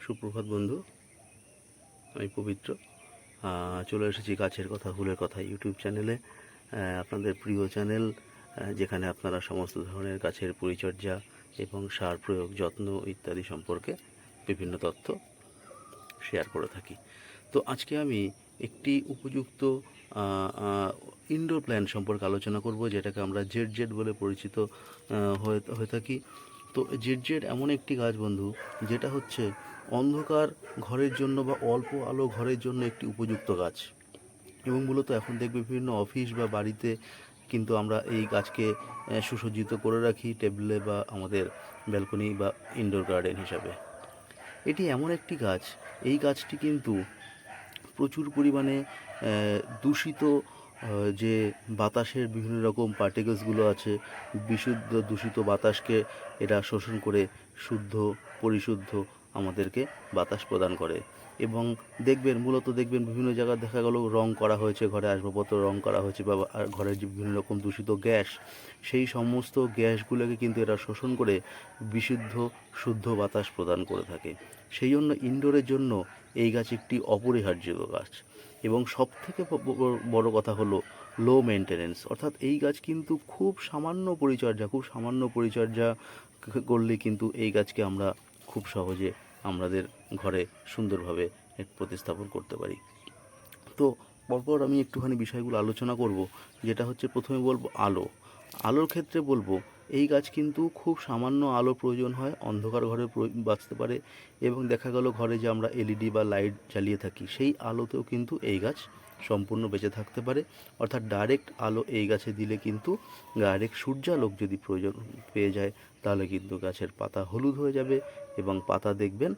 সুপ্রভাত বন্ধু, আমি পবিত্র। চলে এসেছি গাছের কথা ফুলের কথা ইউটিউব চ্যানেলে। আপনাদের প্রিয় চ্যানেল, যেখানে আপনারা সমস্ত ধরনের গাছের পরিচর্যা এবং সার প্রয়োগ, যত্ন ইত্যাদি সম্পর্কে বিভিন্ন তথ্য শেয়ার করে থাকি। তো আজকে আমি একটি উপযুক্ত ইনডোর প্ল্যান্ট সম্পর্কে আলোচনা করব, যেটাকে আমরা জেড বলে পরিচিত হয়ে থাকি। তো জেড এমন একটি গাছ বন্ধু, যেটা হচ্ছে অন্ধকার ঘরের জন্য বা অল্প আলো ঘরের জন্য একটি উপযুক্ত গাছ। এবং মূলত এখন দেখবে বিভিন্ন অফিস বা বাড়িতে কিন্তু আমরা এই গাছকে সুসজ্জিত করে রাখি টেবিলে বা আমাদের ব্যালকনি বা ইনডোর গার্ডেন হিসাবে। এটি এমন একটি গাছ, এই গাছটি কিন্তু প্রচুর পরিমাণে দূষিত যে বাতাসের বিভিন্ন রকম পার্টিকেলসগুলো আছে, বিশুদ্ধ দূষিত বাতাসকে এরা শোষণ করে শুদ্ধ পরিশুদ্ধ আমাদেরকে বাতাস প্রদান করে। এবং মূলত দেখবেন বিভিন্ন জায়গায় দেখা গেল রং করা হয়েছে, ঘরে আসবাবপত্র রং করা হয়েছে, বা ঘরের যে বিভিন্ন রকম দূষিত গ্যাস, সেই সমস্ত গ্যাসগুলোকে কিন্তু এরা শোষণ করে বিশুদ্ধ শুদ্ধ বাতাস প্রদান করে থাকে। সেই জন্য ইনডোরের জন্য এই গাছ একটি অপরিহার্য গাছ। এবং সবথেকে বড় কথা হলো লো মেনটেনেন্স, অর্থাৎ এই গাছ কিন্তু খুব সামান্য পরিচর্যা করলে কিন্তু এই গাছকে আমরা খুব সহজে আমাদের ঘরে সুন্দরভাবে প্রতিস্থাপন করতে পারি। তো পরপর আমি একটুখানি বিষয়গুলো আলোচনা করব। যেটা হচ্ছে, প্রথমে বলবো আলোর ক্ষেত্রে বলবো, এই গাছ কিন্তু খুব সামান্য আলো প্রয়োজন হয়, অন্ধকার ঘরে বাঁচতে পারে। এবং দেখা গেল ঘরে যে আমরা এলইডি বা লাইট জ্বালিয়ে থাকি, সেই আলোতেও কিন্তু এই গাছ সম্পূর্ণ বেঁচে থাকতে পারে। অর্থাৎ ডাইরেক্ট আলো এই গাছে দিলে কিন্তু, ডাইরেক্ট সূর্যালোক যদি প্রয়োজন পেয়ে যায়, তাহলে কিন্তু গাছের পাতা হলুদ হয়ে যাবে এবং পাতা দেখবেন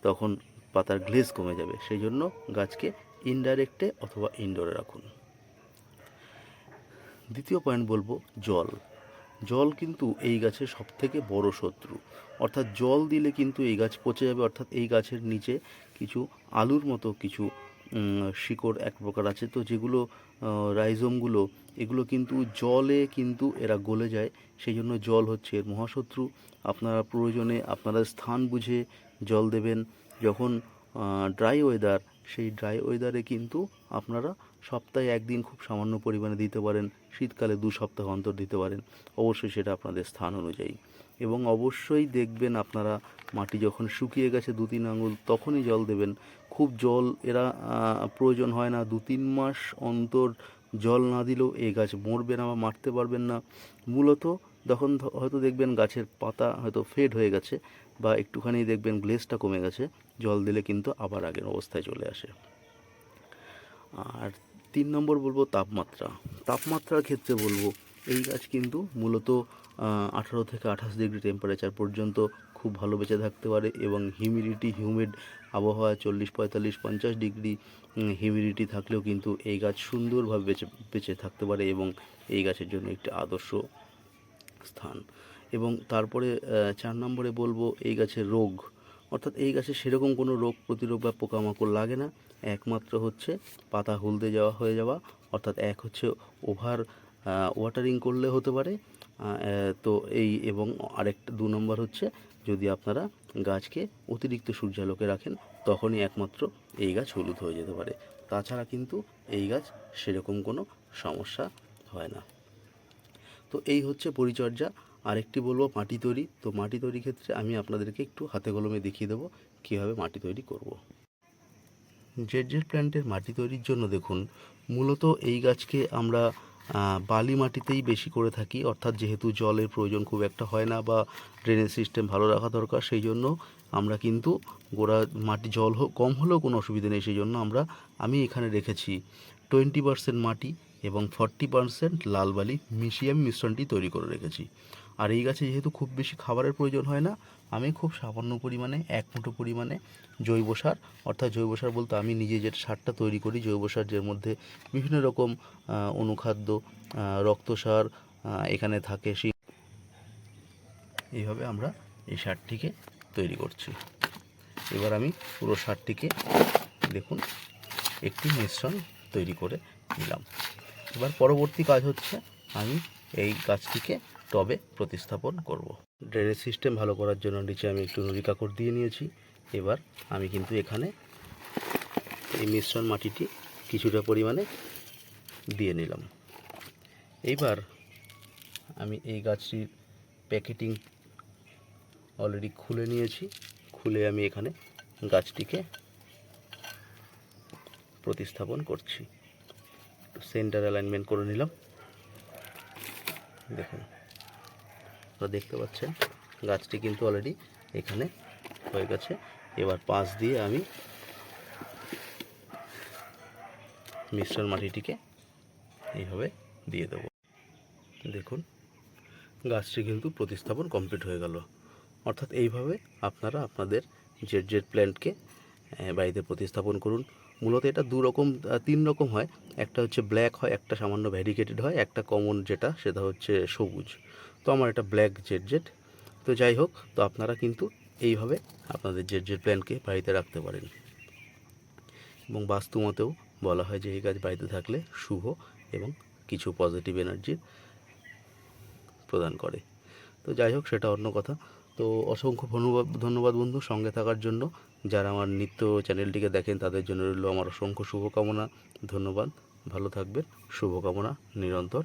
তখন পাতার গ্লেজ কমে যাবে। সেই জন্য গাছকে ইনডাইরেক্টে অথবা ইনডোরে রাখুন। দ্বিতীয় পয়েন্ট বলবো, জল কিন্তু এই গাছের সবথেকে বড় শত্রু। অর্থাৎ জল দিলে কিন্তু এই গাছ পচে যাবে। অর্থাৎ এই গাছের নিচে কিছু আলুর মতো কিছু শিকড় এক প্রকার আছে, তো যেগুলো রাইজোমগুলো, এগুলো কিন্তু জলে কিন্তু এরা গলে যায়। সেই জন্য জল হচ্ছে এর মহাশত্রু। আপনারা প্রয়োজনে আপনারা স্থান বুঝে জল দেবেন। যখন ড্রাই ওয়েদার, সেই ড্রাই ওয়েদারে কিন্তু আপনারা সপ্তাহে একদিন খুব সামান্য পরিমাণে দিতে পারেন, শীতকালে 2 সপ্তাহ অন্তর দিতে পারেন। অবশ্যই সেটা আপনাদের স্থান অনুযায়ী। এবং অবশ্যই দেখবেন আপনারা মাটি যখন শুকিয়ে গেছে 2-3 আঙুল, তখনই জল দেবেন। খুব জল এরা প্রয়োজন হয় না। 2-3 মাস অন্তর জল না দিলেও এই গাছ মরবে না বা মারতে পারবেন না। মূলত তখন হয়তো দেখবেন গাছের পাতা হয়তো ফেড হয়ে গেছে, বা একটুখানি দেখবেন গ্লেজটা কমে গেছে, জল দিলে কিন্তু আবার আগের অবস্থায় চলে আসে। আর 3 নম্বর বলবো তাপমাত্রার ক্ষেত্রে বলবো, এই গাছ কিন্তু মূলত 18 থেকে 28 ডিগ্রি টেম্পারেচার পর্যন্ত খুব ভালো বেঁচে থাকতে পারে। এবং হিউমিড আবহাওয়া 40, 45, 50 ডিগ্রি হিউমিডিটি থাকলেও কিন্তু এই গাছ সুন্দরভাবে বেঁচে থাকতে পারে, এবং এই গাছের জন্য একটি আদর্শ স্থান। এবং তারপরে 4 নম্বরে বলবো, এই গাছের রোগ, অর্থাৎ এই গাছে সেরকম কোনো রোগ প্রতিরোধ বা পোকামাকড় লাগে না। একমাত্র হচ্ছে পাতা হলদে হয়ে যাওয়া, অর্থাৎ এক হচ্ছে ওভার ওয়াটারিং করলে হতে পারে। তো এবং আরেকটা 2 নম্বর হচ্ছে, যদি আপনারা গাছকে অতিরিক্ত সূর্যালোকে রাখেন, তখনই একমাত্র এই গাছ হলুদ হয়ে যেতে পারে। তাছাড়া কিন্তু এই গাছ সেরকম কোনো সমস্যা হয় না। তো এই হচ্ছে পরিচর্যা। আরেকটি বলবো মাটি তৈরি। তো মাটি তৈরির ক্ষেত্রে আমি আপনাদেরকে একটু হাতে কলমে দেখিয়ে দেবো কীভাবে মাটি তৈরি করব। জেড প্ল্যান্টের মাটি তৈরির জন্য দেখুন, মূলত এই গাছকে আমরা বালি মাটিতেই বেশি করে থাকি। অর্থাৎ যেহেতু জলের প্রয়োজন খুব একটা হয় না, বা ড্রেনেজ সিস্টেম ভালো রাখা দরকার, সেই জন্য আমরা কিন্তু গোড়া মাটি জল কম হলেও কোনো অসুবিধা নেই। সেই জন্য আমি এখানে রেখেছি 20% মাটি এবং 40% লাল বালি মিশিয়ে আমি মিশ্রণটি তৈরি করে রেখেছি। আর এই গাছে যেহেতু খুব বেশি খাবারের প্রয়োজন হয় না, আমি খুব সামান্য পরিমাণে 1 মুঠো পরিমাণে জৈব সার, অর্থাৎ জৈব সার বলতে আমি নিজে যে সারটা তৈরি করি, জৈব সার যার মধ্যে বিভিন্ন রকম অনুখাদ্য, রক্ত সার এখানে থাকে, এইভাবে আমরা এই সারটিকে তৈরি করছি। এবার আমি পুরো সারটিকে দেখুন একটি মিশ্রণ তৈরি করে নিলাম। এবার পরবর্তী কাজ হচ্ছে, আমি এই গাছটিকে টবে প্রতিস্থাপন করব। ড্রেনেজ সিস্টেম ভালো করার জন্য নিচে আমি একটু নুড়ি কাকড় দিয়ে নিয়েছি। এবার আমি কিন্তু এখানে এই মিশ্রণ মাটিটি কিছুটা পরিমাণে দিয়ে নিলাম। এইবার আমি এই গাছটির প্যাকেটিং অলরেডি খুলে নিয়েছি। খুলে আমি এখানে গাছটিকে প্রতিস্থাপন করছি। সেন্টার অ্যালাইনমেন্ট করে নিলাম। দেখুন, আপনারা দেখতে পাচ্ছেন গাছটি কিন্তু অলরেডি এখানে হয়ে গেছে। এবার পাশ দিয়ে আমি মিশ্রণ মাটিটিকে এইভাবে দিয়ে দেব। দেখুন, গাছটি কিন্তু প্রতিস্থাপন কমপ্লিট হয়ে গেল। অর্থাৎ এইভাবে আপনারা আপনাদের জেড প্ল্যান্টকে বাড়িতে প্রতিস্থাপন করুন। মূলত এটা তিন রকম হয়। একটা হচ্ছে ব্ল্যাক হয়, একটা সামান্য ভ্যারিগেটেড হয়, একটা কমন যেটা সেটা হচ্ছে সবুজ। তো আমার এটা ব্ল্যাক জেড। তো যাই হোক, তো আপনারা কিন্তু এইভাবে আপনাদের জেড প্ল্যান্টকে বাড়িতে রাখতে পারেন। এবং বাস্তুমতেও বলা হয় যে এই গাছ বাড়িতে থাকলে শুভ এবং কিছু পজিটিভ এনার্জি প্রদান করে। তো যাই হোক, সেটা অন্য কথা। তো অসংখ্য ধন্যবাদ বন্ধু সঙ্গে থাকার জন্য। যারা আমার নিত্য চ্যানেলটিকে দেখেন তাদের জন্য রইল আমার অসংখ্য শুভকামনা। ধন্যবাদ, ভালো থাকবেন, শুভকামনা নিরন্তর।